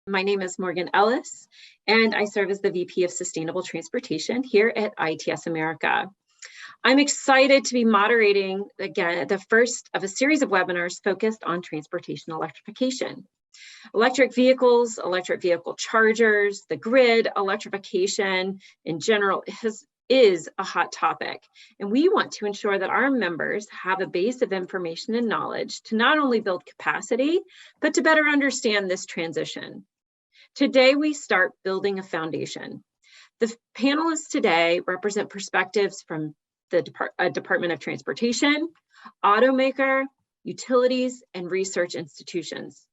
My name is Morgan Ellis, and I serve as the VP of Sustainable Transportation here at ITS America. I'm excited to be moderating again the first of a series of webinars focused on transportation electrification. Electric vehicles, electric vehicle chargers, the grid, electrification in general is a hot topic. And we want to ensure that our members have a base of information and knowledge to not only build capacity, but to better understand this transition. Today, we start building a foundation. The panelists today represent perspectives from the Department of Transportation, automaker, utilities, and research institutions.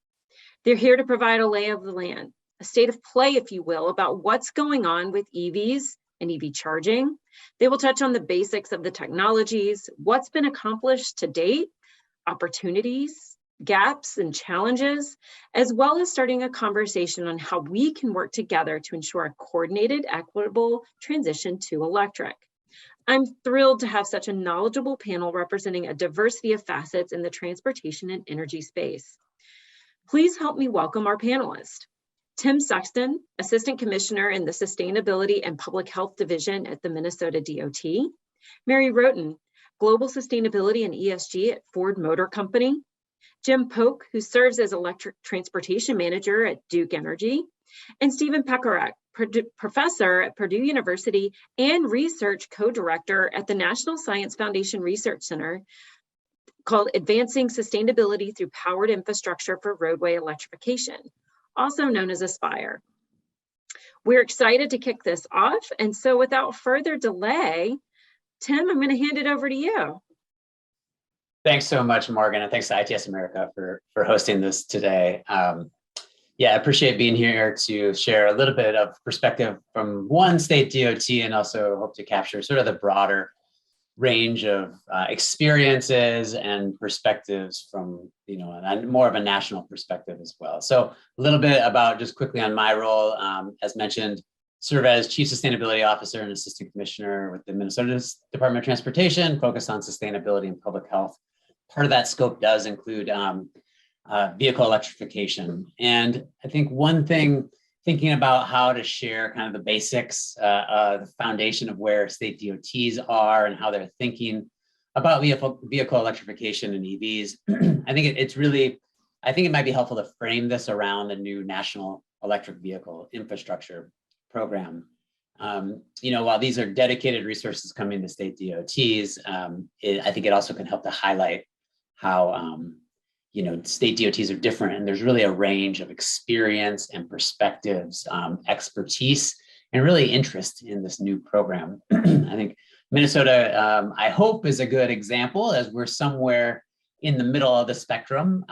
They're here to provide a lay of the land, a state of play, if you will, about what's going on with EVs and EV charging. They will touch on the basics of the technologies, what's been accomplished to date, opportunities, gaps, and challenges, as well as starting a conversation on how we can work together to ensure a coordinated, equitable transition to electric. I'm thrilled to have such a knowledgeable panel representing a diversity of facets in the transportation and energy space. Please help me welcome our panelists. Tim Sexton, Assistant Commissioner in the Sustainability and Public Health Division at the Minnesota DOT. Mary Roten, Global Sustainability and ESG at Ford Motor Company. Jim Polk, who serves as Electric Transportation Manager at Duke Energy. And Stephen Pekarek, Professor at Purdue University and Research Co-Director at the National Science Foundation Research Center called Advancing Sustainability Through Powered Infrastructure for Roadway Electrification, also known as ASPIRE. We're excited to kick this off. And so without further delay, Tim, I'm going to hand it over to you. Thanks so much, Morgan, and thanks to ITS America for hosting this today. Yeah, I appreciate being here to share a little bit of perspective from one state DOT and also hope to capture sort of the broader range of experiences and perspectives from, more of a national perspective as well. So a little bit about just quickly on my role, as mentioned, serve as Chief Sustainability Officer and Assistant Commissioner with the Minnesota Department of Transportation, focused on sustainability and public health. Part of that scope does include vehicle electrification. And I think one thing, thinking about how to share kind of the basics, the foundation of where state DOTs are and how they're thinking about vehicle electrification and EVs. I think it might be helpful to frame this around the new National Electric Vehicle Infrastructure Program. While these are dedicated resources coming to state DOTs, I think it also can help to highlight how state DOTs are different, and there's really a range of experience and perspectives, expertise, and really interest in this new program. I think Minnesota, I hope, is a good example, as we're somewhere in the middle of the spectrum,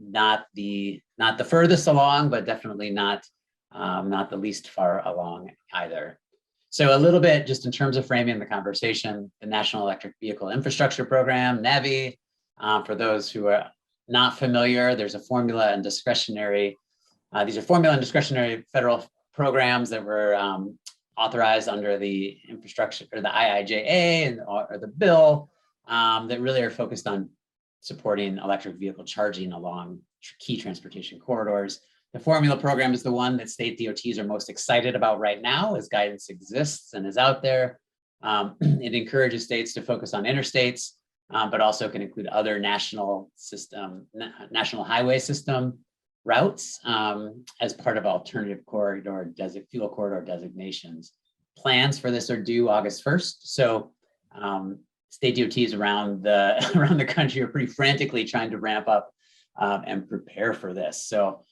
not the furthest along, but definitely not the least far along either. So a little bit just in terms of framing the conversation, the National Electric Vehicle Infrastructure Program, NEVI, for those who are not familiar, there's a formula and discretionary. These are formula and discretionary federal programs that were authorized under the infrastructure or the IIJA or the bill that really are focused on supporting electric vehicle charging along key transportation corridors. The formula program is the one that state DOTs are most excited about right now, as guidance exists and is out there. It encourages states to focus on interstates, but also can include other national highway system routes as part of alternative fuel corridor designations. Plans for this are due August 1st. So state DOTs around the country are pretty frantically trying to ramp up and prepare for this. So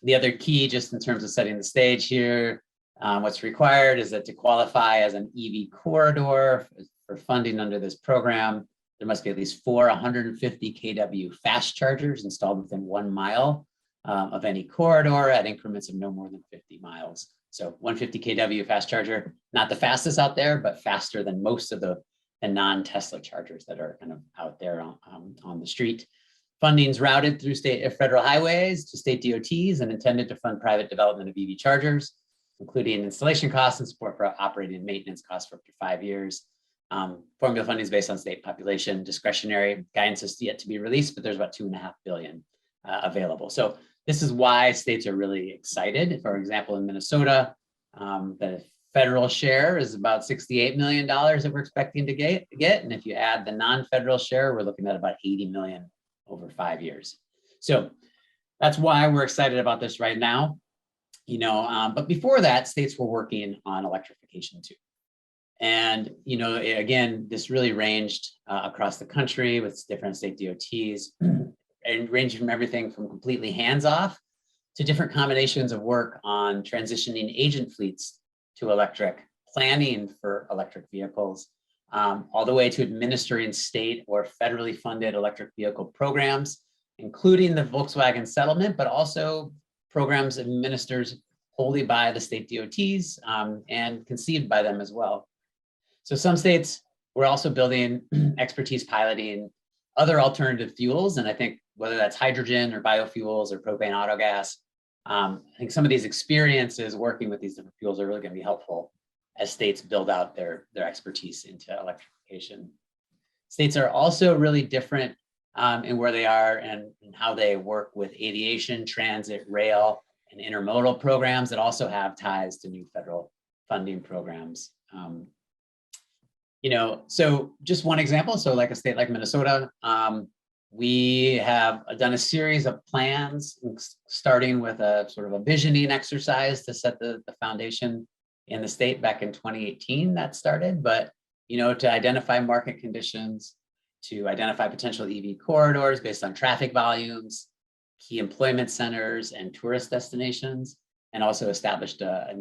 the other key, just in terms of setting the stage here, what's required is that to qualify as an EV corridor for funding under this program, there must be at least 4 150 kW fast chargers installed within 1 mile of any corridor at increments of no more than 50 miles. So 150 kW fast charger, not the fastest out there, but faster than most of the non-Tesla chargers that are kind of out there on the street. Funding's routed through state or federal highways to state DOTs and intended to fund private development of EV chargers, including installation costs and support for operating and maintenance costs for up to 5 years. Formula funding is based on state population. Discretionary guidance is yet to be released, but there's about $2.5 billion available. So This is why states are really excited. For example, in Minnesota, the federal share is about $68 million that we're expecting to get. And if you add the non-federal share, we're looking at about 80 million over 5 years. So that's why we're excited about this right now. But before that, states were working on electrification too. And, again, this really ranged across the country with different state DOTs, and ranging from everything from completely hands-off to different combinations of work on transitioning agent fleets to electric, planning for electric vehicles, all the way to administering state or federally funded electric vehicle programs, including the Volkswagen settlement, but also programs administered wholly by the state DOTs and conceived by them as well. So some states were also building expertise piloting other alternative fuels. And I think whether that's hydrogen or biofuels or propane autogas, I think some of these experiences working with these different fuels are really going to be helpful as states build out their expertise into electrification. States are also really different in where they are and how they work with aviation, transit, rail, and intermodal programs that also have ties to new federal funding programs. So just one example. So like a state like Minnesota, we have done a series of plans, starting with a sort of a visioning exercise to set the foundation in the state back in 2018 that started, but, to identify market conditions, to identify potential EV corridors based on traffic volumes, key employment centers and tourist destinations, and also established a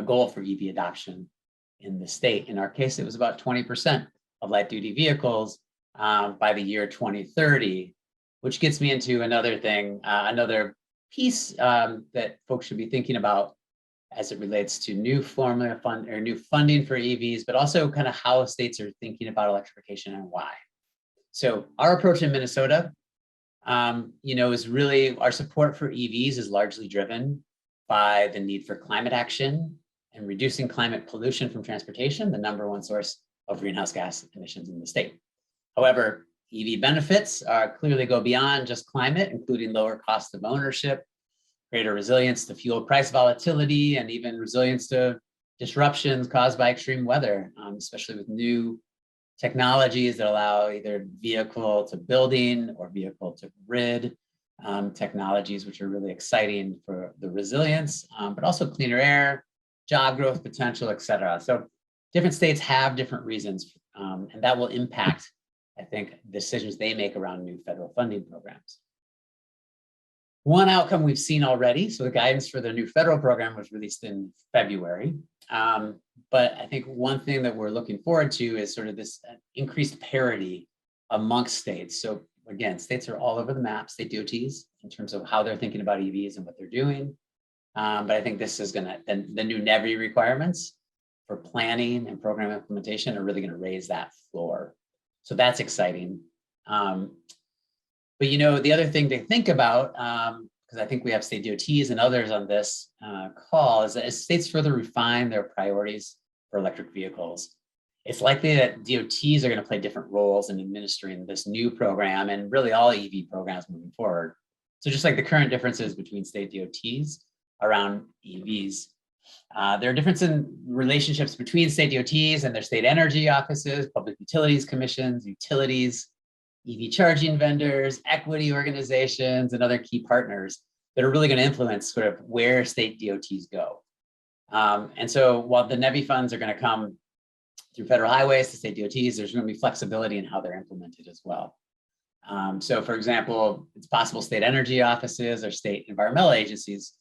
goal for EV adoption in the state. In our case, it was about 20% of light duty vehicles by the year 2030, which gets me into another thing, another piece that folks should be thinking about as it relates to new formula fund or new funding for EVs, but also kind of how states are thinking about electrification and why. So our approach in Minnesota, is really our support for EVs is largely driven by the need for climate action and reducing climate pollution from transportation, the #1 source of greenhouse gas emissions in the state. However, EV benefits clearly go beyond just climate, including lower cost of ownership, greater resilience to fuel price volatility, and even resilience to disruptions caused by extreme weather, especially with new technologies that allow either vehicle to building or vehicle to grid technologies, which are really exciting for the resilience, but also cleaner air, job growth potential, et cetera. So different states have different reasons, and that will impact, I think, decisions they make around new federal funding programs. One outcome we've seen already, so the guidance for the new federal program was released in February. But I think one thing that we're looking forward to is sort of this increased parity amongst states. So again, states are all over the map, state DOTs, in terms of how they're thinking about EVs and what they're doing. But I think this is the new NEVI requirements for planning and program implementation are really going to raise that floor. So that's exciting. But the other thing to think about, because I think we have state DOTs and others on this call, is that as states further refine their priorities for electric vehicles, it's likely that DOTs are going to play different roles in administering this new program and really all EV programs moving forward. So just like the current differences between state DOTs around EVs, there are differences in relationships between state DOTs and their state energy offices, public utilities commissions, utilities, EV charging vendors, equity organizations, and other key partners that are really going to influence sort of where state DOTs go. And so while the NEVI funds are going to come through federal highways to state DOTs, there's going to be flexibility in how they're implemented as well. So for example, it's possible state energy offices or state environmental agencies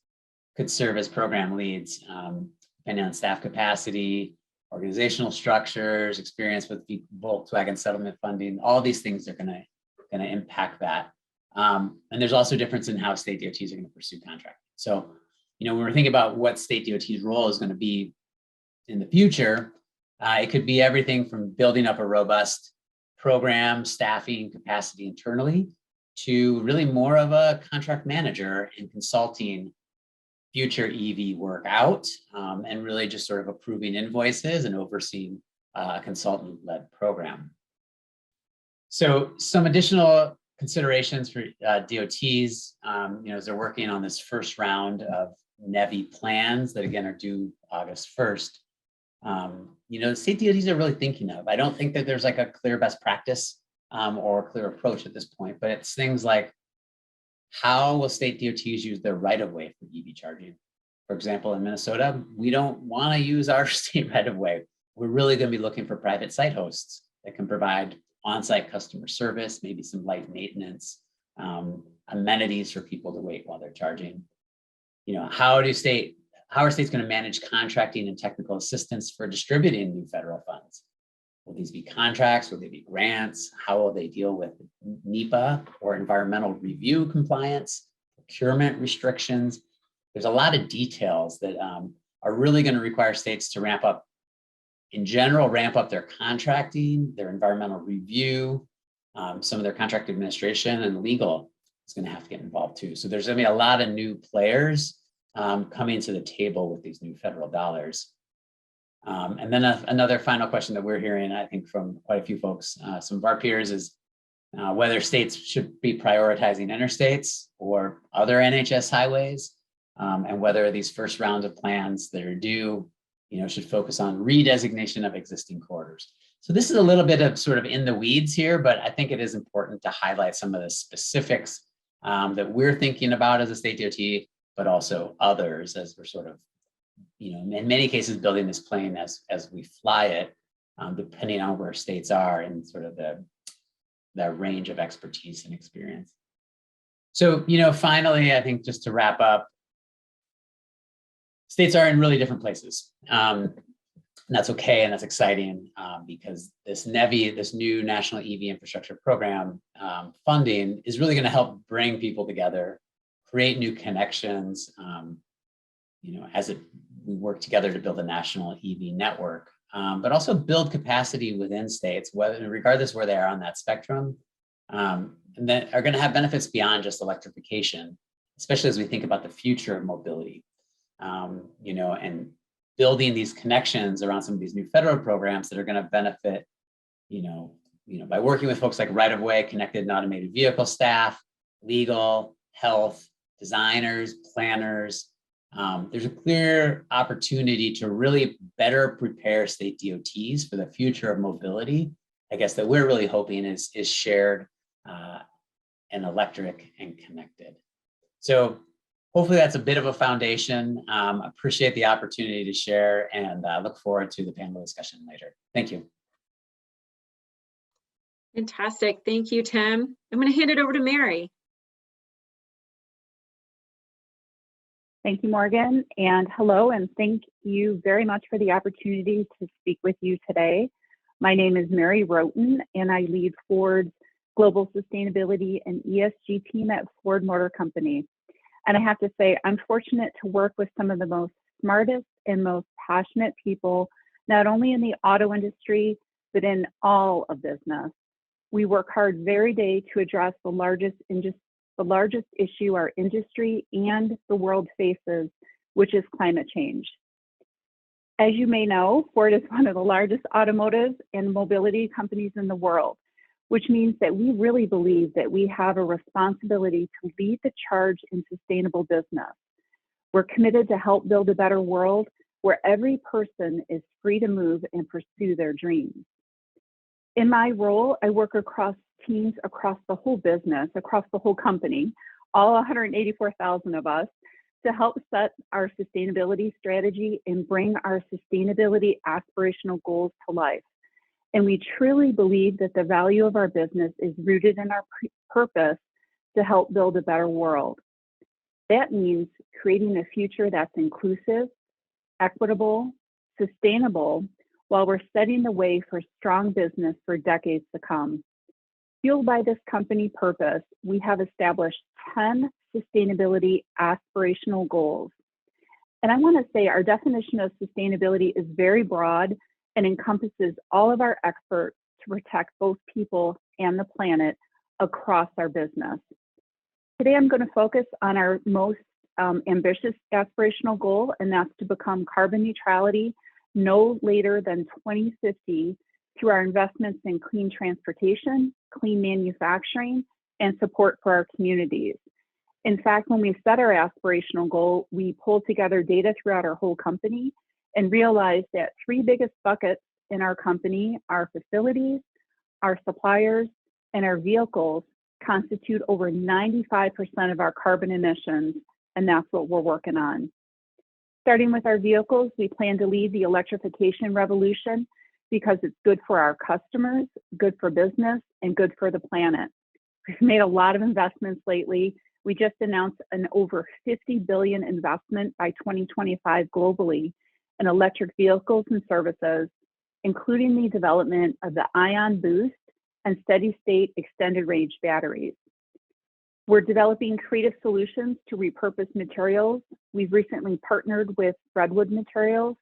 could serve as program leads, depending on staff capacity, organizational structures, experience with Volkswagen settlement funding. All these things are going to impact that. And there's also a difference in how state DOTs are going to pursue contracting. So, when we're thinking about what state DOT's role is going to be in the future, it could be everything from building up a robust program, staffing capacity internally, to really more of a contract manager in consulting future EV work out, and really just sort of approving invoices and overseeing a consultant-led program. So some additional considerations for DOTs, as they're working on this first round of NEVI plans that again are due August 1st. The state DOTs are really thinking of. I don't think that there's like a clear best practice or a clear approach at this point, but it's things like, how will state DOTs use their right-of-way for EV charging? For example, in Minnesota, we don't want to use our state right-of-way. We're really going to be looking for private site hosts that can provide on-site customer service, maybe some light maintenance, amenities for people to wait while they're charging. How are states going to manage contracting and technical assistance for distributing new federal funds? Will these be contracts? Will they be grants? How will they deal with NEPA or environmental review compliance, procurement restrictions? There's a lot of details that are really going to require states to ramp up their contracting, their environmental review, some of their contract administration, and legal is going to have to get involved too. So there's going to be a lot of new players coming to the table with these new federal dollars. And then another final question that we're hearing, I think, from quite a few folks, some of our peers, is whether states should be prioritizing interstates or other NHS highways, and whether these first rounds of plans that are due, should focus on redesignation of existing corridors. So this is a little bit of sort of in the weeds here, but I think it is important to highlight some of the specifics that we're thinking about as a state DOT, but also others as we're sort of, in many cases, building this plane as we fly it, depending on where states are and sort of the range of expertise and experience. So, finally, I think just to wrap up, states are in really different places. And that's okay, and that's exciting because this NEVI, this new National EV Infrastructure Program funding, is really going to help bring people together, create new connections, as we work together to build a national EV network, but also build capacity within states, regardless where they are on that spectrum, and that are going to have benefits beyond just electrification, especially as we think about the future of mobility, and building these connections around some of these new federal programs that are going to benefit, by working with folks like right-of-way, connected and automated vehicle staff, legal, health, designers, planners. There's a clear opportunity to really better prepare state DOTs for the future of mobility, I guess, that we're really hoping is shared and electric and connected. So hopefully that's a bit of a foundation. Appreciate the opportunity to share, and look forward to the panel discussion later. Thank you. Fantastic. Thank you, Tim. I'm going to hand it over to Mary. Thank you, Morgan, and hello, and thank you very much for the opportunity to speak with you today. My name is Mary Roten, and I lead Ford's Global Sustainability and ESG team at Ford Motor Company. And I have to say, I'm fortunate to work with some of the most smartest and most passionate people, not only in the auto industry, but in all of business. We work hard every day to address the largest issue our industry and the world faces, which is climate change. As you may know, Ford is one of the largest automotive and mobility companies in the world, which means that we really believe that we have a responsibility to lead the charge in sustainable business. We're committed to help build a better world where every person is free to move and pursue their dreams. In my role, I work across teams across the whole business, across the whole company, all 184,000 of us, to help set our sustainability strategy and bring our sustainability aspirational goals to life. And we truly believe that the value of our business is rooted in our purpose to help build a better world. That means creating a future that's inclusive, equitable, sustainable, while we're setting the way for strong business for decades to come. Fueled by this company purpose, we have established 10 sustainability aspirational goals. And I want to say our definition of sustainability is very broad and encompasses all of our efforts to protect both people and the planet across our business. Today, I'm going to focus on our most ambitious aspirational goal, and that's to become carbon neutrality no later than 2050 through our investments in clean transportation, clean manufacturing, and support for our communities. In fact, when we set our aspirational goal, we pulled together data throughout our whole company and realized that three biggest buckets in our company, our facilities, our suppliers, and our vehicles, constitute over 95% of our carbon emissions, and that's what we're working on. Starting with our vehicles, we plan to lead the electrification revolution because it's good for our customers, good for business, and good for the planet. We've made a lot of investments lately. We just announced an over $50 billion investment by 2025 globally in electric vehicles and services, including the development of the ion boost and steady state extended range batteries. We're developing creative solutions to repurpose materials. We've recently partnered with Redwood Materials,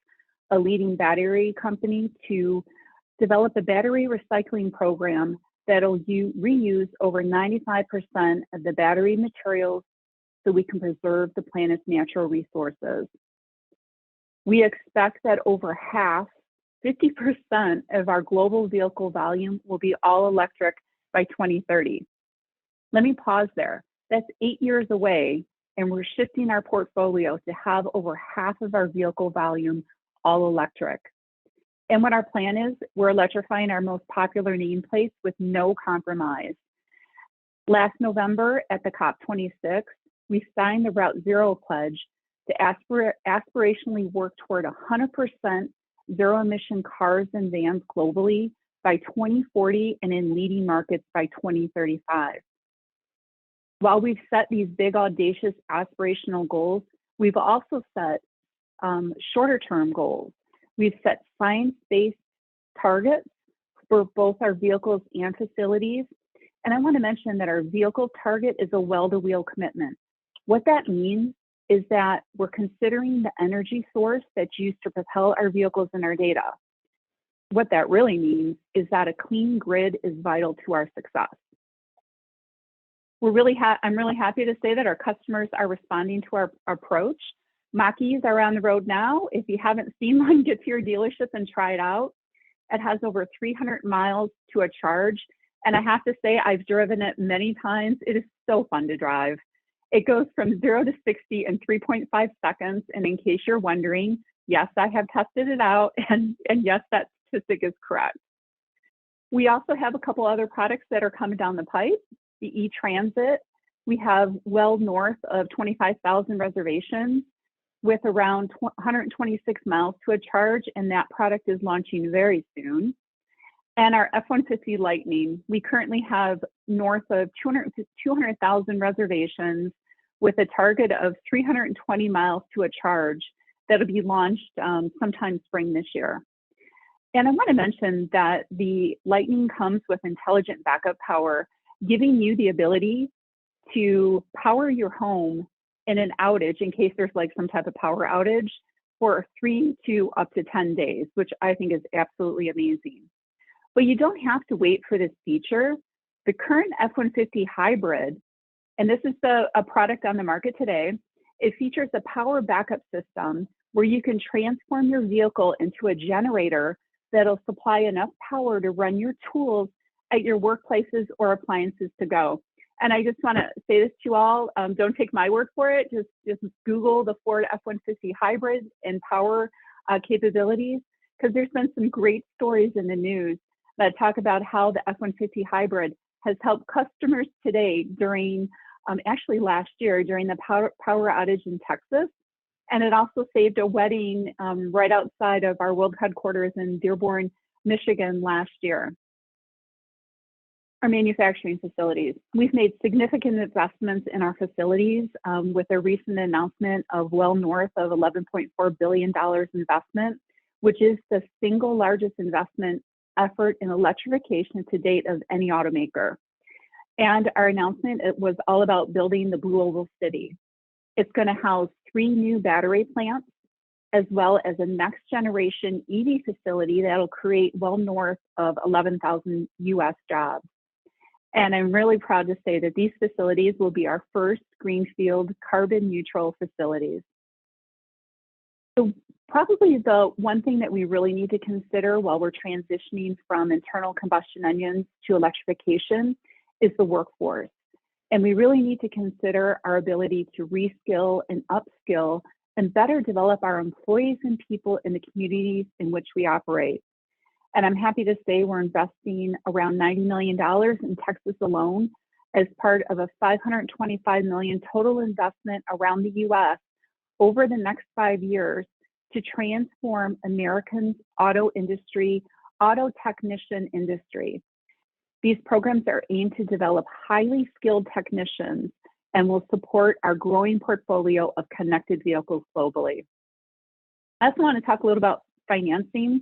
a leading battery company, to develop a battery recycling program that'll reuse over 95% of the battery materials so we can preserve the planet's natural resources. We expect that over half, 50% of our global vehicle volume will be all electric by 2030. Let me pause there. That's 8 years away, and we're shifting our portfolio to have over half of our vehicle volume all electric. And what our plan is, we're electrifying our most popular nameplates with no compromise. Last November at the COP26, we signed the Route Zero pledge to aspirationally work toward 100% zero emission cars and vans globally by 2040 and in leading markets by 2035. While we've set these big, audacious, aspirational goals, we've also set shorter term goals. We've set science-based targets for both our vehicles and facilities. And I want to mention that our vehicle target is a well-to-wheel commitment. What that means is that we're considering the energy source that's used to propel our vehicles and our data. What that really means is that a clean grid is vital to our success. I'm really happy to say that our customers are responding to our approach. Mach-E's are on the road now. If you haven't seen one, get to your dealership and try it out. It has over 300 miles to a charge. And I have to say, I've driven it many times. It is so fun to drive. It goes from 0 to 60 in 3.5 seconds. And in case you're wondering, yes, I have tested it out. And yes, that statistic is correct. We also have a couple other products that are coming down the pipe. The E-Transit, we have well north of 25,000 reservations with around 126 miles to a charge, and that product is launching very soon. And our F-150 Lightning, we currently have north of 200,000 reservations with a target of 320 miles to a charge that'll be launched sometime spring this year. And I want to mention that the Lightning comes with intelligent backup power, giving you the ability to power your home in an outage in case there's like some type of power outage for 3 to up to 10 days, which I think is absolutely amazing. But you don't have to wait for this feature. The current F-150 hybrid, and this is a product on the market today, it features a power backup system where you can transform your vehicle into a generator that'll supply enough power to run your tools at your workplaces or appliances to go. And I just want to say this to you all, don't take my word for it, just Google the Ford F-150 hybrid and power capabilities, because there's been some great stories in the news that talk about how the F-150 hybrid has helped customers today during, actually last year, during the power outage in Texas. And it also saved a wedding right outside of our world headquarters in Dearborn, Michigan last year. Our manufacturing facilities. We've made significant investments in our facilities with a recent announcement of well north of $11.4 billion investment, which is the single largest investment effort in electrification to date of any automaker. And our announcement, it was all about building the Blue Oval City. It's going to house 3 new battery plants, as well as a next generation EV facility that'll create well north of 11,000 US jobs. And I'm really proud to say that these facilities will be our first greenfield carbon neutral facilities. So probably the one thing that we really need to consider while we're transitioning from internal combustion engines to electrification is the workforce. And we really need to consider our ability to reskill and upskill and better develop our employees and people in the communities in which we operate. And I'm happy to say we're investing around $90 million in Texas alone as part of a $525 million total investment around the US over the next 5 years to transform Americans' auto technician industry. These programs are aimed to develop highly skilled technicians and will support our growing portfolio of connected vehicles globally. I also want to talk a little about financing.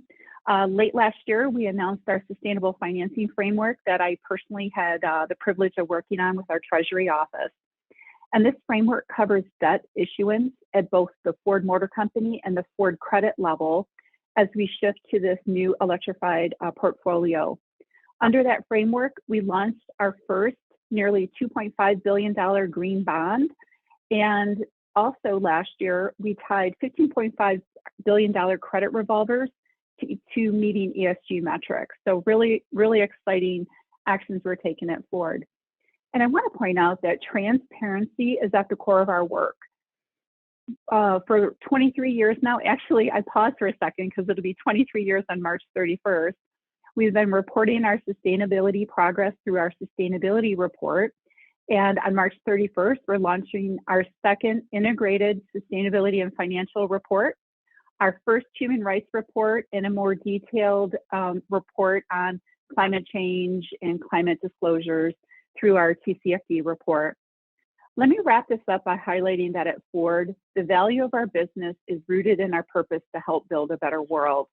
Late last year, we announced our sustainable financing framework that I personally had the privilege of working on with our Treasury office. And this framework covers debt issuance at both the Ford Motor Company and the Ford Credit level as we shift to this new electrified portfolio. Under that framework, we launched our first nearly $2.5 billion green bond. And also last year, we tied $15.5 billion credit revolvers to meeting ESG metrics. So really, really exciting actions we're taking at Ford. And I want to point out that transparency is at the core of our work. For 23 years now, actually, I paused for a second because it'll be 23 years on March 31st. We've been reporting our sustainability progress through our sustainability report. And on March 31st, we're launching our second integrated sustainability and financial report, our first human rights report, and a more detailed report on climate change and climate disclosures through our TCFD report. Let me wrap this up by highlighting that at Ford, the value of our business is rooted in our purpose to help build a better world.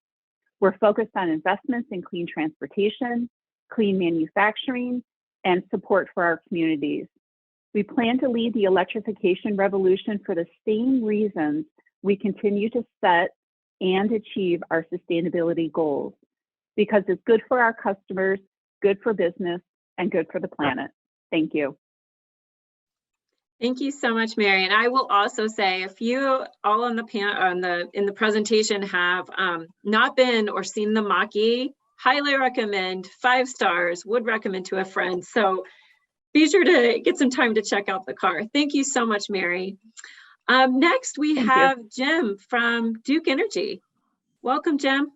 We're focused on investments in clean transportation, clean manufacturing, and support for our communities. We plan to lead the electrification revolution for the same reasons we continue to set and achieve our sustainability goals, because it's good for our customers, good for business, and good for the planet. Thank you. Thank you so much, Mary. And I will also say, if you all on the in the presentation have not been or seen the Mach-E, highly recommend, 5 stars, would recommend to a friend. So be sure to get some time to check out the car. Thank you so much, Mary. Next, we have Jim from Duke Energy. Welcome, Jim.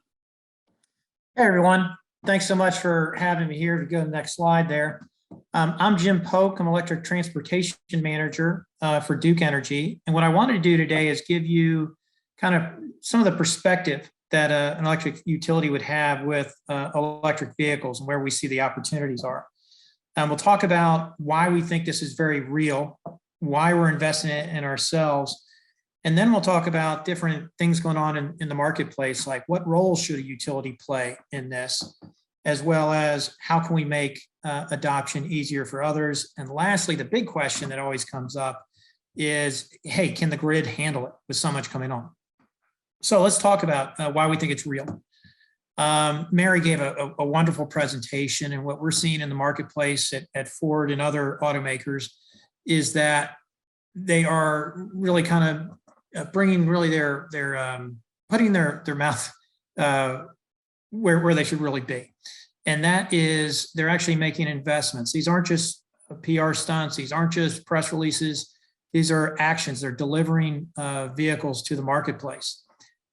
Hey, everyone. Thanks so much for having me here. To go to the next slide there. I'm Jim Polk. I'm Electric Transportation Manager for Duke Energy. And what I wanted to do today is give you kind of some of the perspective that an electric utility would have with electric vehicles and where we see the opportunities are. We'll talk about why we think this is very real, why we're investing in ourselves, and then we'll talk about different things going on in the marketplace, like what role should a utility play in this, as well as how can we make adoption easier for others. And lastly, the big question that always comes up is, hey, can the grid handle it with so much coming on? So let's talk about why we think it's real. Mary gave a wonderful presentation, and what we're seeing in the marketplace at Ford and other automakers is that they are really kind of bringing really putting their mouth where they should really be. And that is, they're actually making investments. These aren't just PR stunts. These aren't just press releases. These are actions. They're delivering vehicles to the marketplace.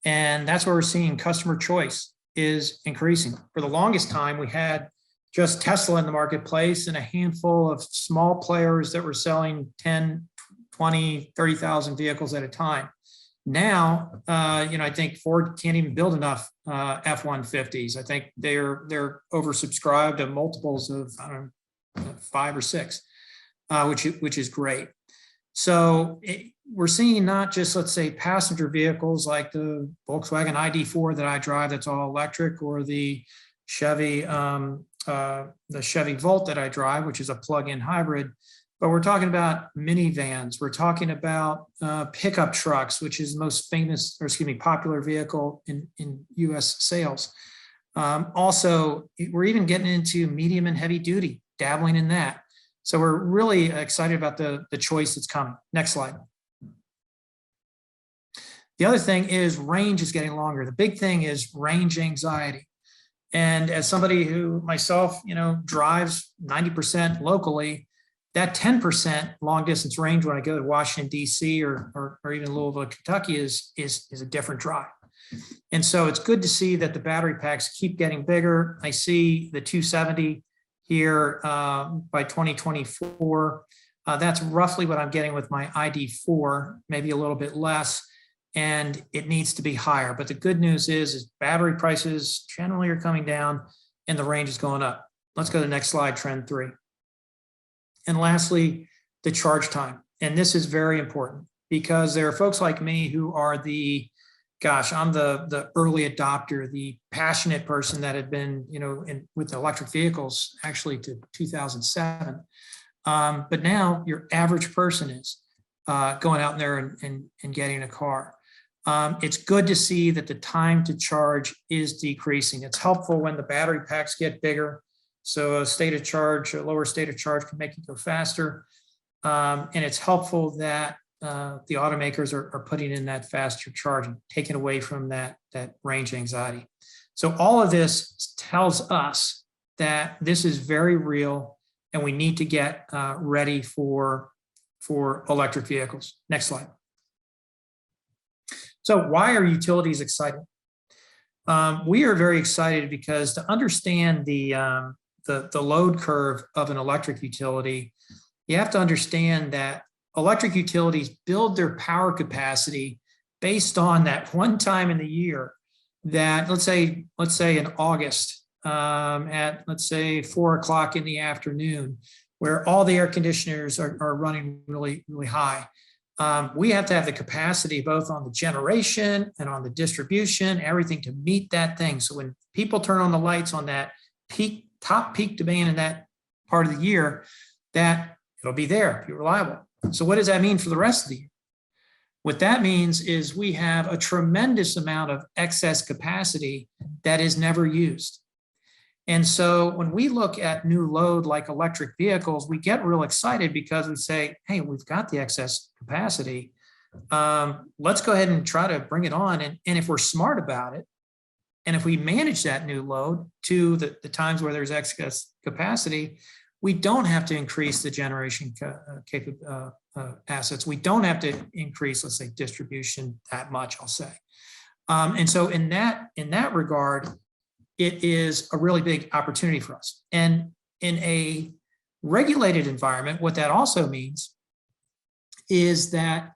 And that's where we're seeing customer choice is increasing. For the longest time, we had just Tesla in the marketplace and a handful of small players that were selling 10, 20, 30,000 vehicles at a time. Now, I think Ford can't even build enough F-150s. I think they're oversubscribed at multiples of 5 or 6, which is great. So we're seeing not just, let's say, passenger vehicles like the Volkswagen ID4 that I drive that's all electric, or the Chevy Volt that I drive, which is a plug-in hybrid. But we're talking about minivans. We're talking about pickup trucks, which is the most popular vehicle in U.S. sales. Also, we're even getting into medium and heavy duty, dabbling in that. So we're really excited about the choice that's coming. Next slide. The other thing is range is getting longer. The big thing is range anxiety. And as somebody who myself, drives 90% locally, that 10% long distance range when I go to Washington, DC or even Louisville, Kentucky is a different drive. And so it's good to see that the battery packs keep getting bigger. I see the 270 here by 2024. That's roughly what I'm getting with my ID4, maybe a little bit less, and it needs to be higher. But the good news is battery prices generally are coming down and the range is going up. Let's go to the next slide, trend 3. And lastly, the charge time. And this is very important because there are folks like me who are I'm the early adopter, the passionate person that had been, with electric vehicles actually to 2007. But now your average person is going out there and getting a car. It's good to see that the time to charge is decreasing. It's helpful when the battery packs get bigger. So a lower state of charge can make it go faster. And it's helpful that the automakers are putting in that faster charging, taking away from that range anxiety. So all of this tells us that this is very real and we need to get ready for electric vehicles. Next slide. So why are utilities excited? We are very excited because to understand the load curve of an electric utility, you have to understand that electric utilities build their power capacity based on that one time in the year that, let's say in August at, let's say 4 o'clock in the afternoon, where all the air conditioners are running really, really high. We have to have the capacity both on the generation and on the distribution, everything to meet that thing. So when people turn on the lights on that top peak demand in that part of the year, that it'll be there, be reliable. So what does that mean for the rest of the year? What that means is we have a tremendous amount of excess capacity that is never used. And so when we look at new load like electric vehicles, we get real excited because we say, hey, we've got the excess capacity. Let's go ahead and try to bring it on. And if we're smart about it, and if we manage that new load to the times where there's excess capacity, we don't have to increase the generation assets. We don't have to increase, let's say, distribution that much, I'll say. And so in that regard, it is a really big opportunity for us. And in a regulated environment, what that also means is that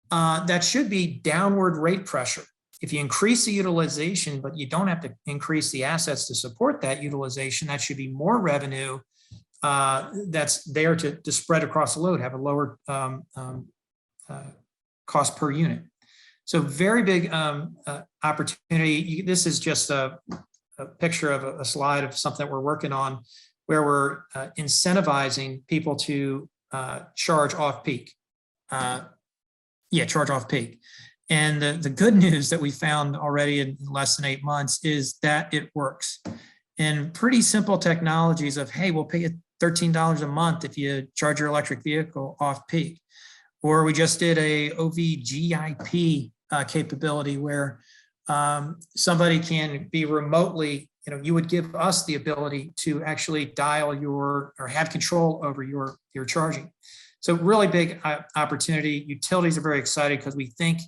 that should be downward rate pressure. If you increase the utilization, but you don't have to increase the assets to support that utilization, that should be more revenue that's there to spread across the load, have a lower cost per unit. So very big opportunity. This is just a picture of a slide of something that we're working on where we're incentivizing people to charge off peak. Charge off peak. And the good news that we found already in less than 8 months is that it works. And pretty simple technologies of, hey, we'll pay you $13 a month if you charge your electric vehicle off peak. Or we just did a OVGIP capability where somebody can be remotely, you would give us the ability to actually dial or have control over your charging. So really big opportunity. Utilities are very excited because we think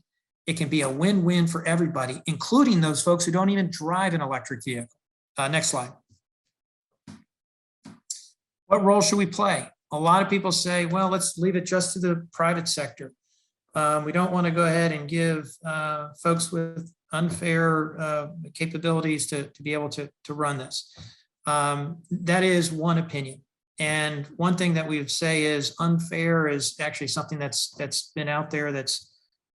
it can be a win-win for everybody, including those folks who don't even drive an electric vehicle. Next slide. What role should we play? A lot of people say, well, let's leave it just to the private sector. We don't want to go ahead and give folks with unfair capabilities to be able to run this. That is one opinion. And one thing that we would say is unfair is actually something that's been out there that's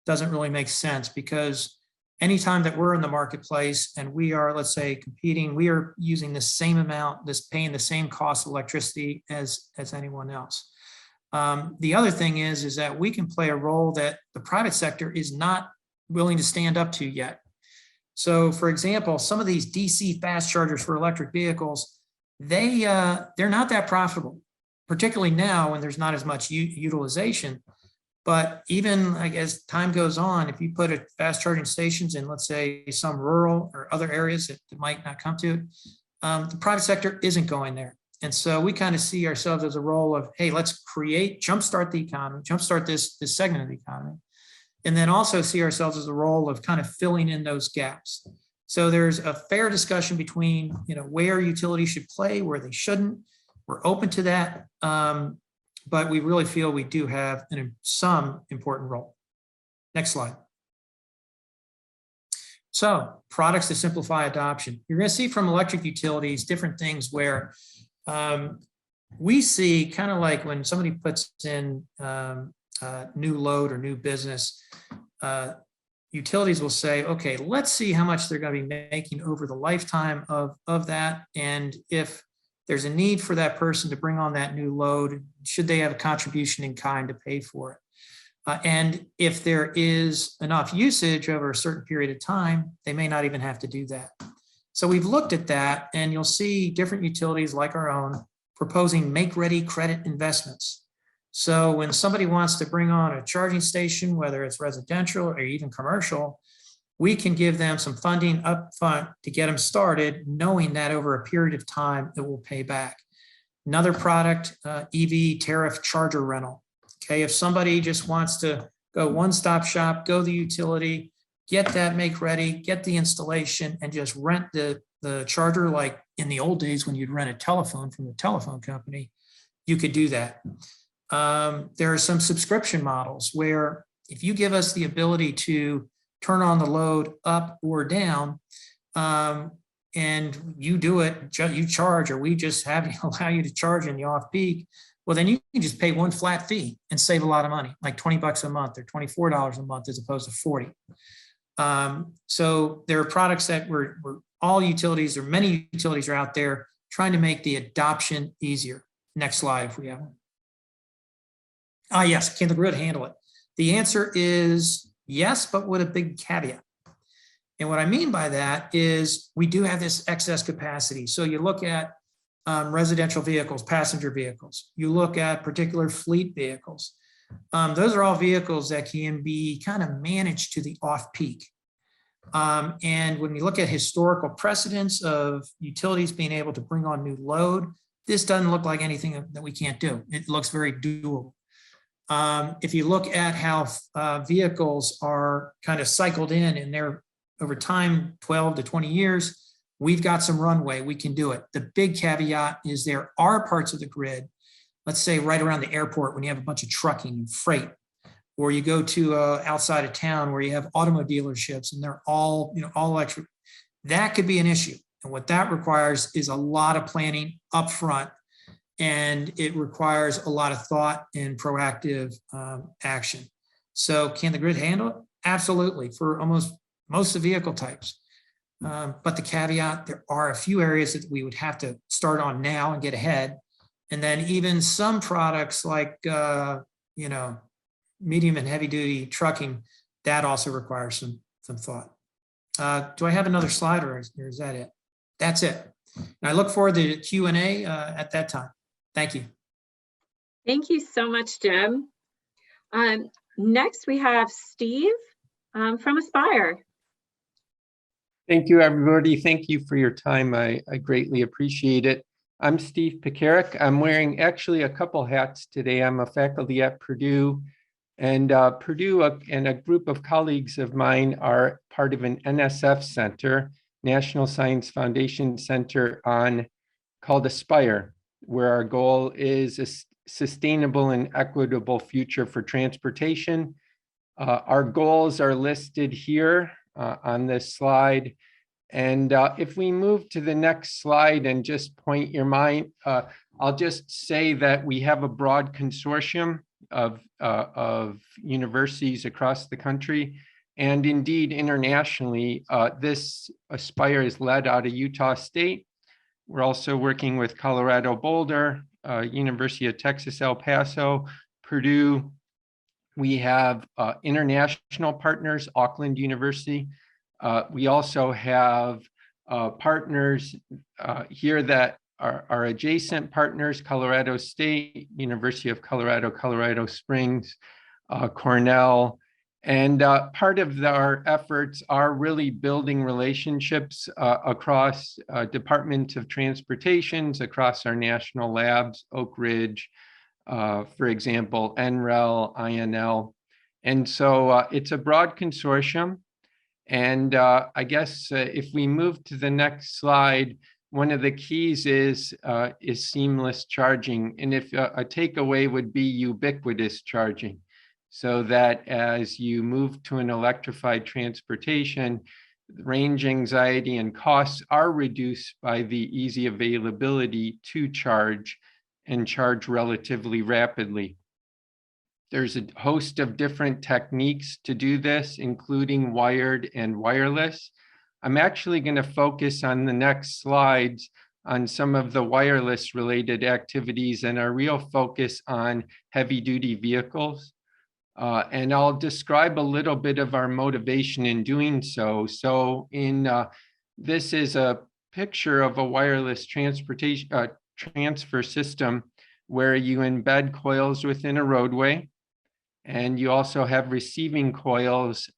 doesn't really make sense, because anytime that we're in the marketplace and we are, let's say, competing, we are using the same amount, paying the same cost of electricity as anyone else. The other thing is that we can play a role that the private sector is not willing to stand up to yet. So for example, some of these DC fast chargers for electric vehicles, they're not that profitable, particularly now when there's not as much utilization. But even as time goes on, if you put fast charging stations in, let's say, some rural or other areas that might not come to it, the private sector isn't going there. And so we kind of see ourselves as a role of, hey, let's jumpstart the economy, jumpstart this segment of the economy, and then also see ourselves as a role of kind of filling in those gaps. So there's a fair discussion between, where utilities should play, where they shouldn't. We're open to that, but we really feel we do have some important role. Next slide. So products to simplify adoption. You're going to see from electric utilities different things where we see kind of like when somebody puts in new load or new business, utilities will say, okay, let's see how much they're going to be making over the lifetime of that. And if there's a need for that person to bring on that new load, should they have a contribution in kind to pay for it? And if there is enough usage over a certain period of time, they may not even have to do that. So we've looked at that, and you'll see different utilities like our own proposing make-ready credit investments. So when somebody wants to bring on a charging station, whether it's residential or even commercial, we can give them some funding up front to get them started, knowing that over a period of time it will pay back. Another product, EV tariff charger rental. Okay, if somebody just wants to go one-stop shop, go the utility, get that make ready, get the installation, and just rent the charger like in the old days when you'd rent a telephone from the telephone company, you could do that. There are some subscription models where if you give us the ability to turn on the load up or down, and you do it, you charge, or we just allow you to charge in the off-peak, well, then you can just pay one flat fee and save a lot of money, like 20 bucks a month or $24 a month as opposed to 40. So there are products that we're all utilities, or many utilities are out there trying to make the adoption easier. Next slide, if we have one. Yes, can the grid handle it? The answer is yes, but with a big caveat. And what I mean by that is we do have this excess capacity. So you look at residential vehicles, passenger vehicles. You look at particular fleet vehicles. Those are all vehicles that can be kind of managed to the off-peak. And when you look at historical precedents of utilities being able to bring on new load, this doesn't look like anything that we can't do. It looks very doable. If you look at how vehicles are kind of cycled in and they're over time, 12 to 20 years, we've got some runway, we can do it. The big caveat is there are parts of the grid, let's say right around the airport when you have a bunch of trucking and freight, or you go to outside of town where you have automobile dealerships and they're all electric. That could be an issue. And what that requires is a lot of planning upfront, and it requires a lot of thought and proactive action. So can the grid handle it? Absolutely, for almost most of the vehicle types. But the caveat, there are a few areas that we would have to start on now and get ahead. And then even some products like, medium and heavy duty trucking, that also requires some thought. Do I have another slide, or is that it? That's it. And I look forward to Q&A at that time. Thank you. Thank you so much, Jim. Next, we have Steve from Aspire. Thank you, everybody. Thank you for your time. I greatly appreciate it. I'm Steve Pekarek. I'm wearing actually a couple hats today. I'm a faculty at Purdue, and Purdue and a group of colleagues of mine are part of an NSF center, National Science Foundation Center called Aspire, where our goal is a sustainable and equitable future for transportation. Our goals are listed here on this slide. And if we move to the next slide and just point your mind, I'll just say that we have a broad consortium of universities across the country. And indeed, internationally, this Aspire is led out of Utah State. We're also working with Colorado Boulder, University of Texas, El Paso, Purdue. We have international partners, Auckland University. We also have partners here that are adjacent partners, Colorado State, University of Colorado, Colorado Springs, Cornell, And part of our efforts are really building relationships across Department of Transportations, across our national labs, Oak Ridge, for example, NREL, INL. And so it's a broad consortium. And I guess if we move to the next slide, one of the keys is seamless charging. And if a takeaway would be ubiquitous charging, so that as you move to an electrified transportation, range anxiety and costs are reduced by the easy availability to charge and charge relatively rapidly. There's a host of different techniques to do this, including wired and wireless. I'm actually going to focus on the next slides on some of the wireless related activities and our real focus on heavy duty vehicles. And I'll describe a little bit of our motivation in doing so. So this is a picture of a wireless transportation transfer system where you embed coils within a roadway, and you also have receiving coils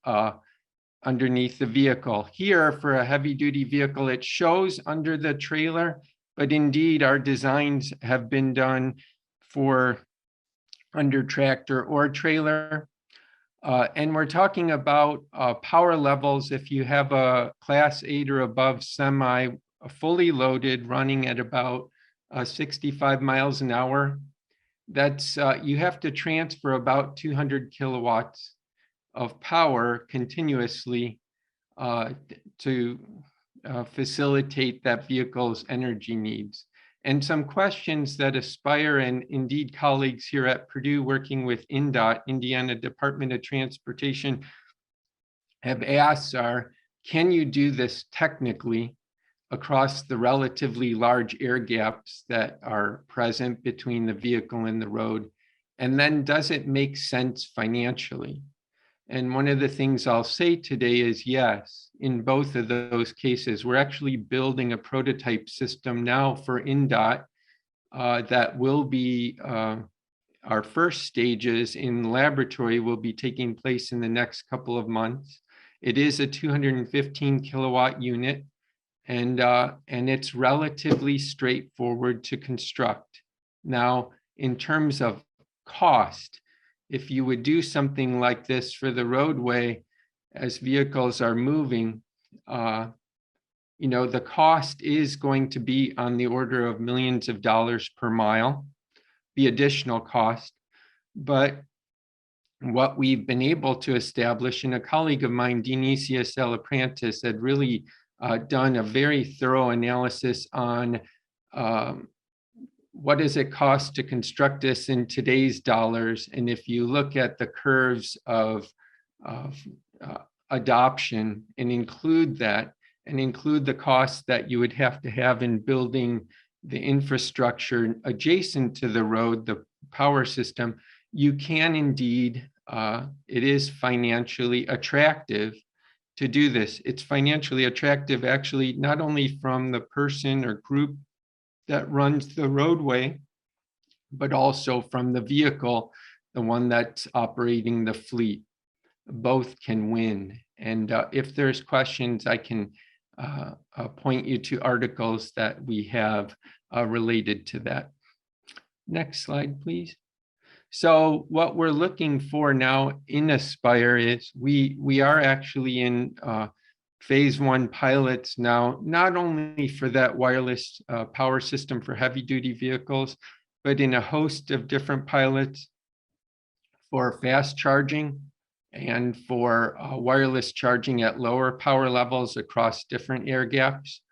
underneath the vehicle. Here, for a heavy duty vehicle, it shows under the trailer, but indeed our designs have been done for under tractor or trailer. And we're talking about power levels. If you have a class 8 or above semi fully loaded running at about 65 miles an hour, that's you have to transfer about 200 kilowatts of power continuously to facilitate that vehicle's energy needs. And some questions that Aspire and indeed colleagues here at Purdue working with INDOT, Indiana Department of Transportation, have asked are, can you do this technically across the relatively large air gaps that are present between the vehicle and the road? And then does it make sense financially? And one of the things I'll say today is yes, in both of those cases. We're actually building a prototype system now for INDOT that will be our first stages in laboratory will be taking place in the next couple of months. It is a 215 kilowatt unit, and it's relatively straightforward to construct. Now, in terms of cost, if you would do something like this for the roadway as vehicles are moving, the cost is going to be on the order of millions of dollars per mile, the additional cost. But what we've been able to establish, and a colleague of mine, Dionysius Elaprantis, had really done a very thorough analysis on what does it cost to construct this in today's dollars? And if you look at the curves of adoption and include that, and include the costs that you would have to have in building the infrastructure adjacent to the road, the power system, you can indeed, it is financially attractive to do this. It's financially attractive actually, not only from the person or group that runs the roadway, but also from the vehicle, the one that's operating the fleet. Both can win. And if there's questions, I can point you to articles that we have related to that. Next slide, please. So what we're looking for now in Aspire is we are actually in phase 1 pilots now, not only for that wireless power system for heavy duty vehicles, but in a host of different pilots for fast charging and for wireless charging at lower power levels across different air gaps.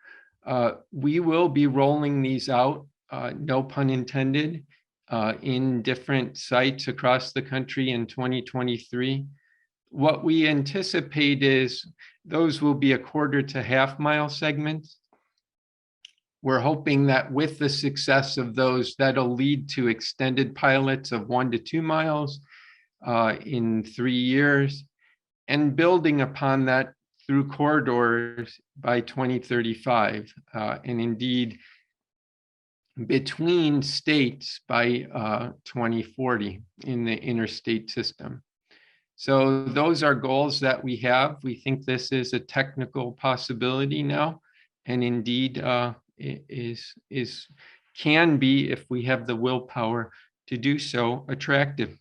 We will be rolling these out, no pun intended, in different sites across the country in 2023. What we anticipate is those will be a quarter to half mile segments. We're hoping that with the success of those, that'll lead to extended pilots of 1 to 2 miles in 3 years, and building upon that through corridors by 2035, and indeed between states by 2040 in the interstate system. So those are goals that we have. We think this is a technical possibility now, and indeed is can be, if we have the willpower to do so, attractive.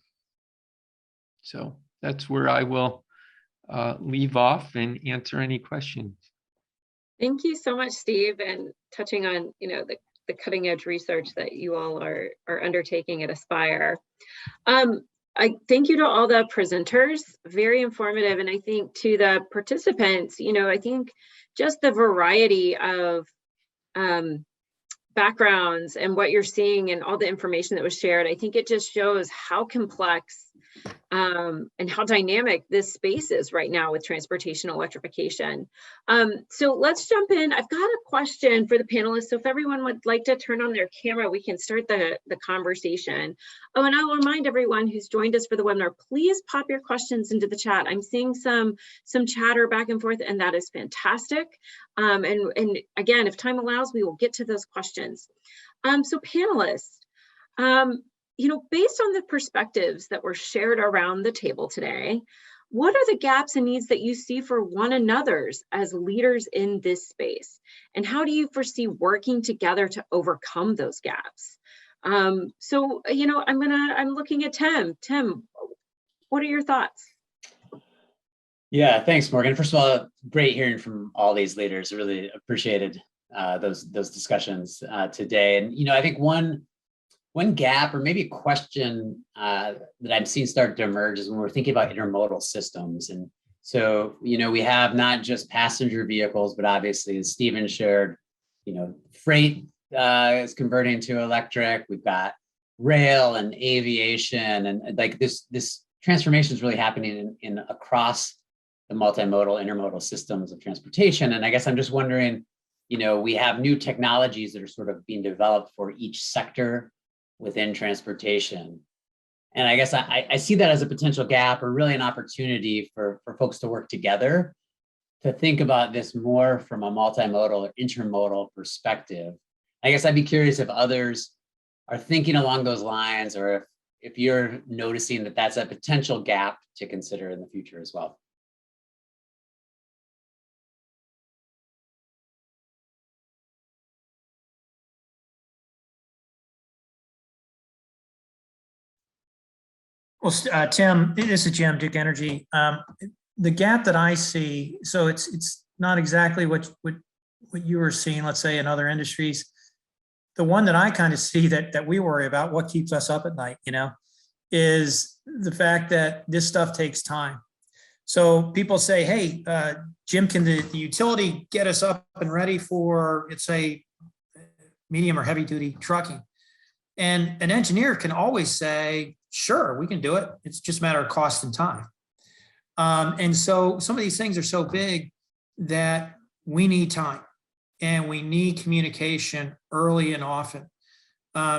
So that's where I will leave off and answer any questions. Thank you so much, Steve, and touching on, the cutting edge research that you all are undertaking at Aspire. I thank you to all the presenters, very informative. And I think to the participants, I think just the variety of backgrounds and what you're seeing and all the information that was shared, I think it just shows how complex and how dynamic this space is right now with transportation electrification. So let's jump in. I've got a question for the panelists. So if everyone would like to turn on their camera, we can start the conversation. Oh, and I'll remind everyone who's joined us for the webinar, please pop your questions into the chat. I'm seeing some chatter back and forth, and that is fantastic. And again, if time allows, we will get to those questions. So panelists, based on the perspectives that were shared around the table today, what are the gaps and needs that you see for one another's as leaders in this space? And how do you foresee working together to overcome those gaps? I'm looking at Tim. Tim, what are your thoughts? Yeah, thanks, Morgan. First of all, great hearing from all these leaders. I really appreciated those discussions today. And, I think one gap or maybe a question that I've seen start to emerge is when we're thinking about intermodal systems. And so, we have not just passenger vehicles, but obviously, as Stephen shared, freight is converting to electric. We've got rail and aviation, and like this transformation is really happening in across the multimodal, intermodal systems of transportation. And I guess I'm just wondering, we have new technologies that are sort of being developed for each sector within transportation. And I guess I see that as a potential gap or really an opportunity for folks to work together to think about this more from a multimodal or intermodal perspective. I guess I'd be curious if others are thinking along those lines, or if you're noticing that that's a potential gap to consider in the future as well. Well, Tim, this is Jim, Duke Energy. The gap that I see, so it's not exactly what you were seeing, let's say, in other industries. The one that I kind of see that we worry about, what keeps us up at night, is the fact that this stuff takes time. So people say, hey, Jim, can the utility get us up and ready for, let's say, medium or heavy duty trucking? And an engineer can always say, sure, we can do it. It's just a matter of cost and time. And so some of these things are so big that we need time and we need communication early and often.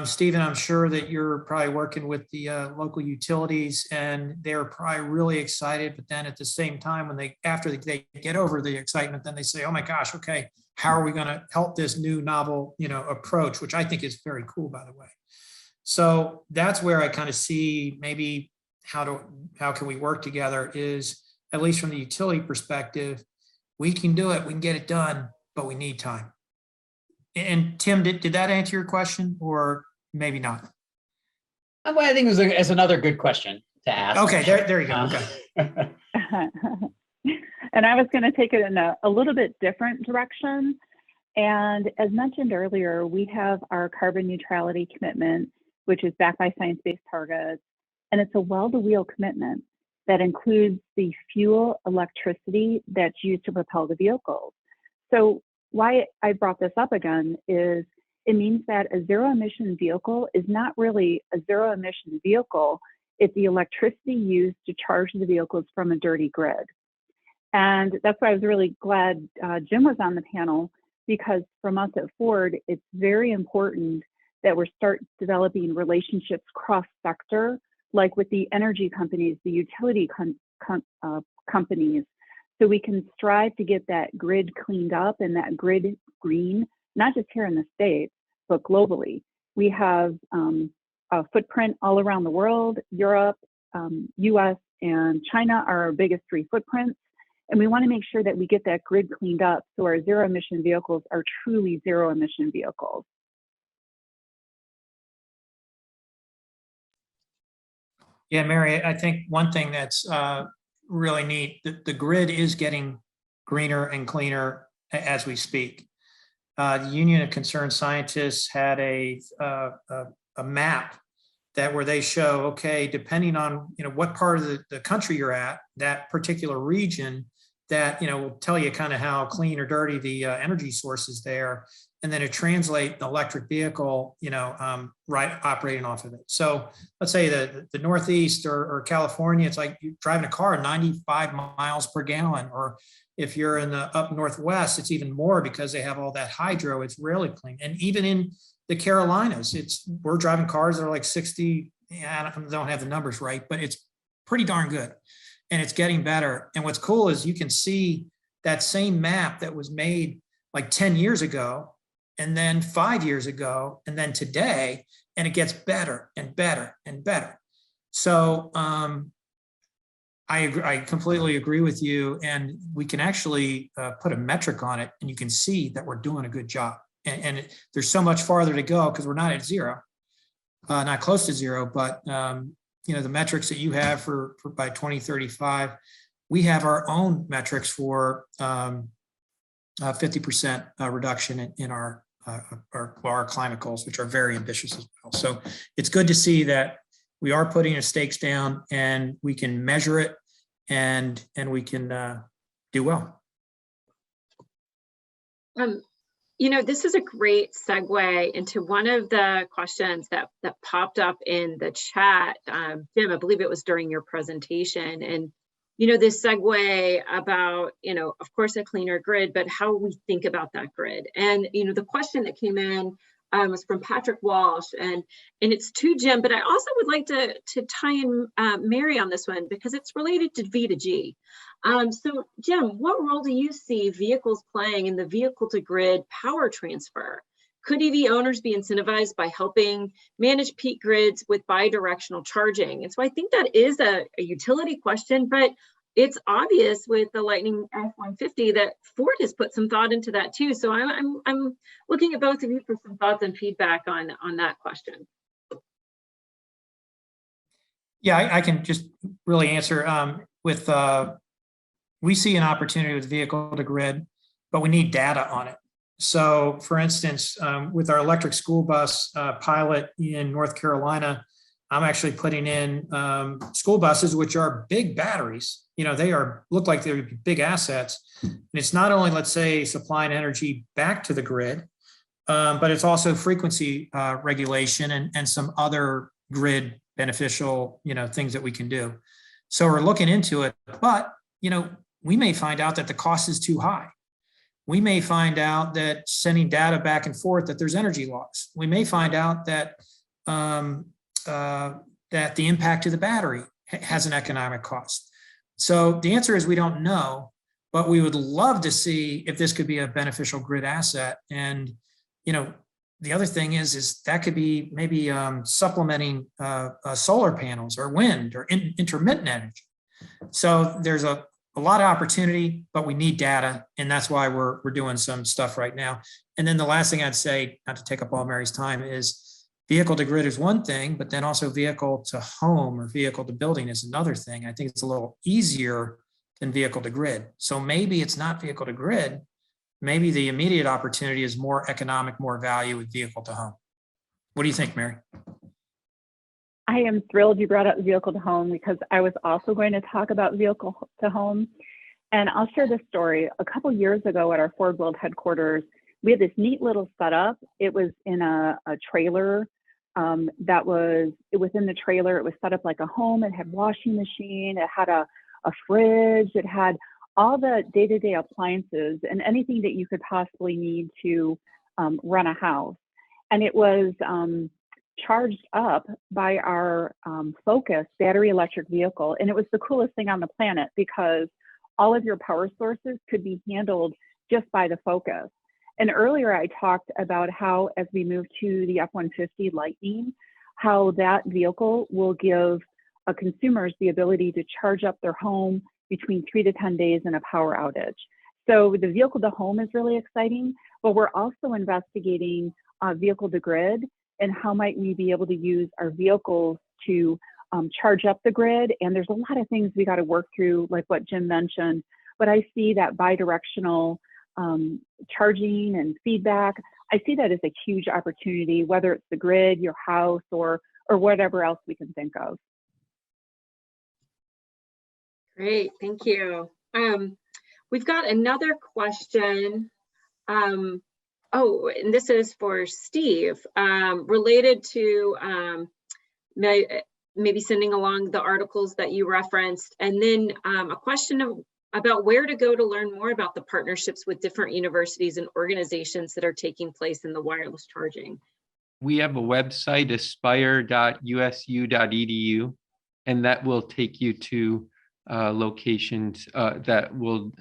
Stephen, I'm sure that you're probably working with the local utilities, and they're probably really excited. But then at the same time, after they get over the excitement, then they say, oh my gosh, okay, how are we going to help this new novel, approach, which I think is very cool, by the way. So that's where I kind of see maybe how can we work together is, at least from the utility perspective, we can do it, we can get it done, but we need time. And Tim, did that answer your question, or maybe not? Well, I think it's another good question to ask. Okay, there you go. Okay. And I was going to take it in a little bit different direction. And as mentioned earlier, we have our carbon neutrality commitment, which is backed by science-based targets. And it's a well-to-wheel commitment that includes the fuel electricity that's used to propel the vehicles. So why I brought this up again is it means that a zero-emission vehicle is not really a zero-emission vehicle. It's the electricity used to charge the vehicles from a dirty grid. And that's why I was really glad Jim was on the panel, because from us at Ford, it's very important that we start developing relationships cross-sector, like with the energy companies, the utility companies, so we can strive to get that grid cleaned up and that grid green, not just here in the States, but globally. We have a footprint all around the world, Europe, US, and China are our biggest three footprints. And we want to make sure that we get that grid cleaned up so our zero emission vehicles are truly zero emission vehicles. Yeah, Mary, I think one thing that's really neat, the grid is getting greener and cleaner as we speak. The Union of Concerned Scientists had a map that where they show, okay, depending on what part of the country you're at, that particular region, that will tell you kind of how clean or dirty the energy source is there, and then it translate the electric vehicle, right, operating off of it. So let's say the Northeast or California, it's like you're driving a car 95 miles per gallon, or if you're in the up Northwest, it's even more because they have all that hydro. It's really clean. And even in the Carolinas, we're driving cars that are like 60. I don't have the numbers right, but it's pretty darn good. And it's getting better. And what's cool is you can see that same map that was made like 10 years ago, and then 5 years ago, and then today, and it gets better and better and better. So I completely agree with you. And we can actually put a metric on it, and you can see that we're doing a good job. And there's so much farther to go because we're not at zero, not close to zero, but the metrics that you have for by 2035, we have our own metrics for 50% reduction in our climate goals, which are very ambitious as well. So it's good to see that we are putting the stakes down and we can measure it and we can do well. This is a great segue into one of the questions that popped up in the chat. Jim, I believe it was during your presentation. And, this segue about, of course, a cleaner grid, but how we think about that grid. And, the question that came in was from Patrick Walsh, and it's to Jim, but I also would like to tie in Mary on this one because it's related to V2G. So Jim, what role do you see vehicles playing in the vehicle to grid power transfer? Could EV owners be incentivized by helping manage peak grids with bidirectional charging? And so I think that is a utility question, but it's obvious with the Lightning F-150 that Ford has put some thought into that too. So I'm looking at both of you for some thoughts and feedback on that question. Yeah, I can just really answer we see an opportunity with vehicle to grid, but we need data on it. So for instance, with our electric school bus pilot in North Carolina, I'm actually putting in school buses, which are big batteries. They look like they're big assets. And it's not only, let's say, supplying energy back to the grid, but it's also frequency regulation and some other grid beneficial, things that we can do. So we're looking into it, but, we may find out that the cost is too high. We may find out that sending data back and forth, that there's energy loss. We may find out that that the impact to the battery has an economic cost. So the answer is we don't know, but we would love to see if this could be a beneficial grid asset. And the other thing is that could be maybe supplementing solar panels or wind or intermittent energy. So there's a lot of opportunity, but we need data, and that's why we're doing some stuff right now. And then the last thing I'd say, not to take up all Mary's time, is vehicle to grid is one thing, but then also vehicle to home or vehicle to building is another thing. I think it's a little easier than vehicle to grid. So maybe it's not vehicle to grid. Maybe the immediate opportunity is more economic, more value with vehicle to home. What do you think, Mary? I am thrilled you brought up vehicle to home because I was also going to talk about vehicle to home. And I'll share this story. A couple years ago at our Ford World headquarters, we had this neat little setup. It was in a trailer within the trailer, it was set up like a home. It had washing machine, it had a fridge, it had all the day-to-day appliances and anything that you could possibly need to run a house. And it was charged up by our Focus battery electric vehicle. And it was the coolest thing on the planet because all of your power sources could be handled just by the Focus. And earlier I talked about how as we move to the F-150 Lightning, how that vehicle will give consumers the ability to charge up their home between 3 to 10 days in a power outage. So the vehicle to home is really exciting, but we're also investigating vehicle to grid and how might we be able to use our vehicles to charge up the grid. And there's a lot of things we got to work through, like what Jim mentioned, but I see that bidirectional charging and feedback. I see that as a huge opportunity, whether it's the grid, your house, or whatever else we can think of. Great, thank you. We've got another question. Oh, and this is for Steve, related to maybe sending along the articles that you referenced, and then a question about where to go to learn more about the partnerships with different universities and organizations that are taking place in the wireless charging. We have a website, aspire.usu.edu, and that will take you to locations that will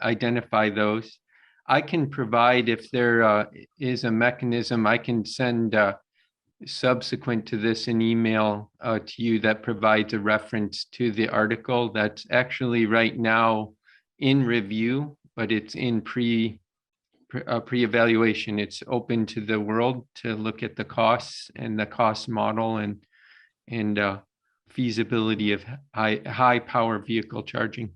identify those. I can provide, if there is a mechanism, I can send subsequent to this an email to you that provides a reference to the article that's actually right now in review, but it's in pre-evaluation. It's open to the world to look at the costs and the cost model and feasibility of high power vehicle charging.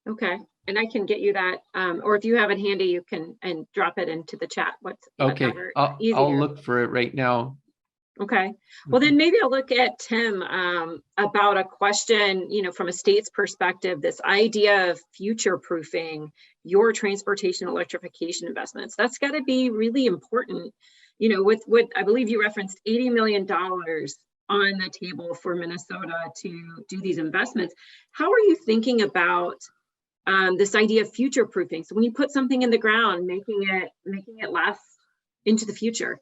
Okay, and I can get you that, or if you have it handy, you can drop it into the chat. Okay, I'll look for it right now. Okay, well then maybe I'll look at Tim about a question, from a state's perspective, this idea of future proofing your transportation electrification investments. That's got to be really important, with what I believe you referenced, $80 million on the table for Minnesota to do these investments. How are you thinking about this idea of future proofing? So when you put something in the ground, making it last into the future.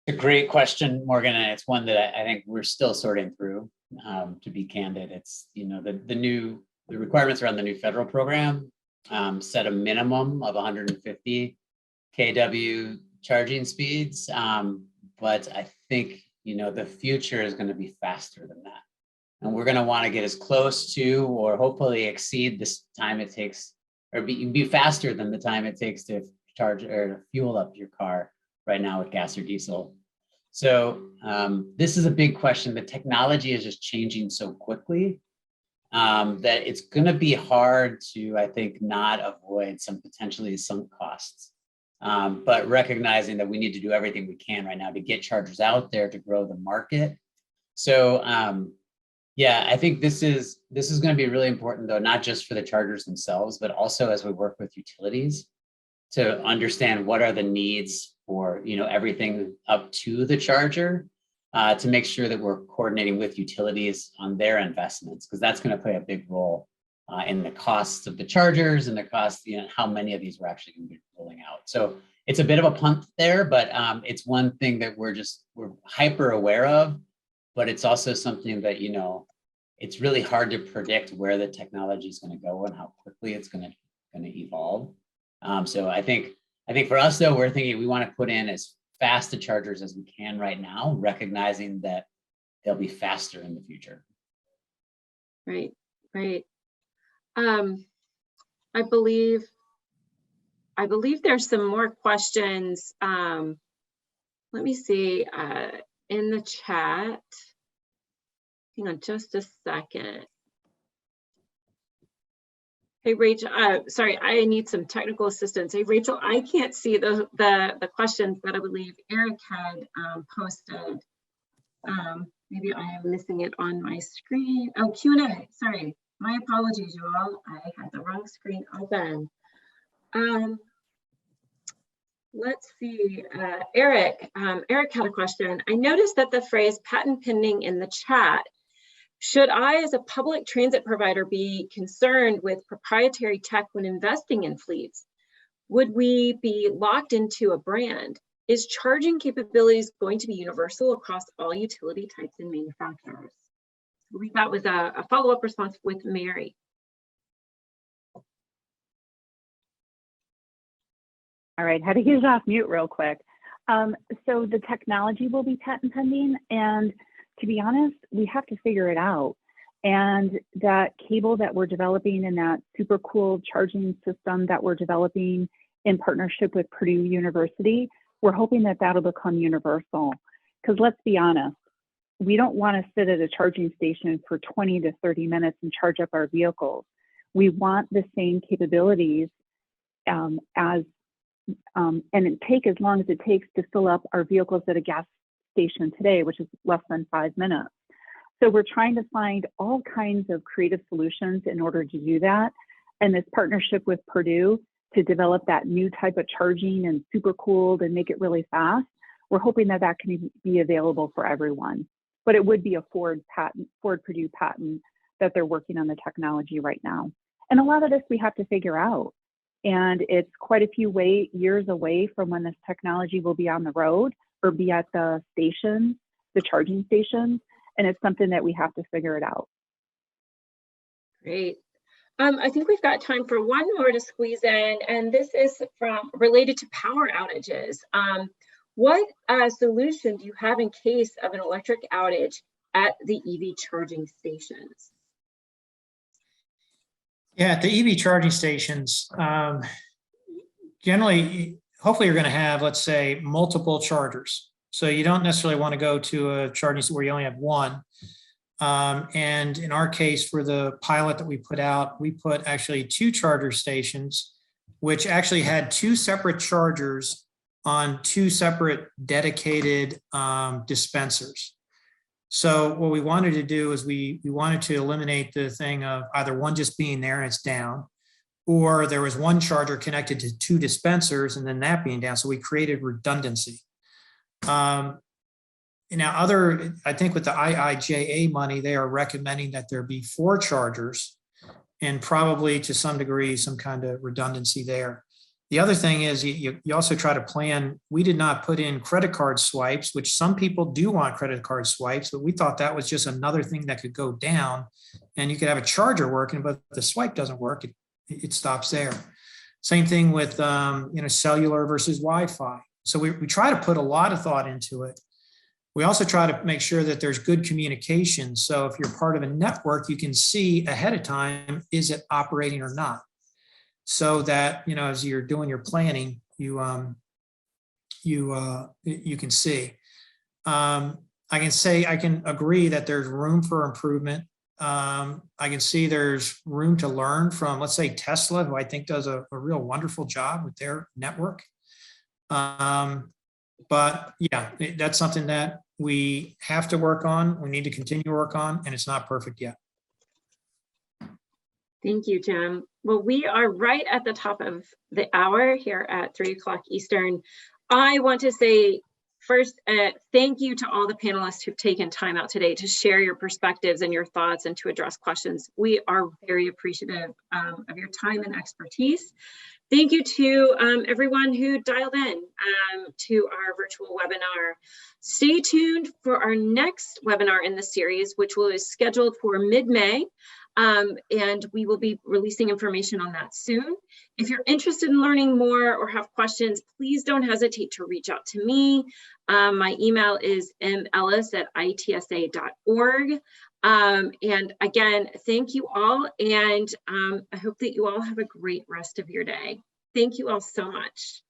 A great question, Morgan, and it's one that I think we're still sorting through. To be candid, it's the requirements around the new federal program set a minimum of 150 kW charging speeds, but I think the future is going to be faster than that, and we're going to want to get as close to, or hopefully exceed, this time it takes, or be faster than the time it takes to charge or fuel up your car right now with gas or diesel. So this is a big question. The technology is just changing so quickly that it's going to be hard to, I think, not avoid some potentially sunk costs. But recognizing that we need to do everything we can right now to get chargers out there to grow the market. So yeah, I think this is going to be really important, though, not just for the chargers themselves, but also as we work with utilities to understand what are the needs for everything up to the charger, to make sure that we're coordinating with utilities on their investments, because that's going to play a big role in the costs of the chargers and the cost, how many of these we're actually going to be rolling out. So it's a bit of a punt there, but it's one thing that we're hyper aware of, but it's also something that, it's really hard to predict where the technology is going to go and how quickly it's going to evolve. So I think for us, though, we're thinking we want to put in as fast the chargers as we can right now, recognizing that they'll be faster in the future. Right. I believe there's some more questions. Let me see in the chat. Hang on just a second. Hey, Rachel, sorry, I need some technical assistance. Hey, Rachel, I can't see the questions that I believe Eric had posted. Maybe I am missing it on my screen. Oh, Q&A, sorry. My apologies, you all. I had the wrong screen open. Let's see, Eric had a question. I noticed that the phrase patent pending in the chat. Should I, as a public transit provider, be concerned with proprietary tech when investing in fleets? Would we be locked into a brand? Is charging capabilities going to be universal across all utility types and manufacturers? I believe that was a follow-up response with Mary. All right, how to get it off mute real quick. So the technology will be patent pending, and to be honest, we have to figure it out. And that cable that we're developing and that super cool charging system that we're developing in partnership with Purdue University, we're hoping that that'll become universal. Because let's be honest, we don't want to sit at a charging station for 20 to 30 minutes and charge up our vehicles. We want the same capabilities and take as long as it takes to fill up our vehicles at a gas station today, which is less than 5 minutes. So we're trying to find all kinds of creative solutions in order to do that. And this partnership with Purdue to develop that new type of charging and super cooled and make it really fast, we're hoping that that can be available for everyone. But it would be a Ford Purdue patent that they're working on the technology right now. And a lot of this we have to figure out. And it's quite a few years away from when this technology will be on the road or be at the stations, the charging stations. And it's something that we have to figure it out. Great. I think we've got time for one more to squeeze in, and this is related to power outages. What solution do you have in case of an electric outage at the EV charging stations? Yeah, at the EV charging stations, generally, hopefully you're going to have, let's say, multiple chargers. So you don't necessarily want to go to a charging station where you only have one. And in our case, for the pilot that we put out, we put actually 2 charger stations, which actually had 2 separate chargers on 2 separate dedicated dispensers. So what we wanted to do is we wanted to eliminate the thing of either one just being there and it's down, or there was one charger connected to 2 dispensers and then that being down. So we created redundancy. Now, I think with the IIJA money, they are recommending that there be 4 chargers and probably to some degree, some kind of redundancy there. The other thing is you also try to plan. We did not put in credit card swipes, which some people do want credit card swipes, but we thought that was just another thing that could go down and you could have a charger working, but if the swipe doesn't work, it stops there. Same thing with cellular versus Wi-Fi. So we try to put a lot of thought into it. We also try to make sure that there's good communication. So if you're part of a network, you can see ahead of time, is it operating or not? So that, as you're doing your planning, you can see. I can agree that there's room for improvement. I can see there's room to learn from, let's say, Tesla, who I think does a real wonderful job with their network. But yeah, that's something that we have to work on. We need to continue to work on, and it's not perfect yet. Thank you, Jim. Well, we are right at the top of the hour here at 3 o'clock Eastern. I want to say first, thank you to all the panelists who've taken time out today to share your perspectives and your thoughts and to address questions. We are very appreciative of your time and expertise. Thank you to everyone who dialed in to our virtual webinar. Stay tuned for our next webinar in the series, which is scheduled for mid-May. And we will be releasing information on that soon. If you're interested in learning more or have questions, please don't hesitate to reach out to me. My email is mellis@itsa.org. And again, thank you all. And I hope that you all have a great rest of your day. Thank you all so much.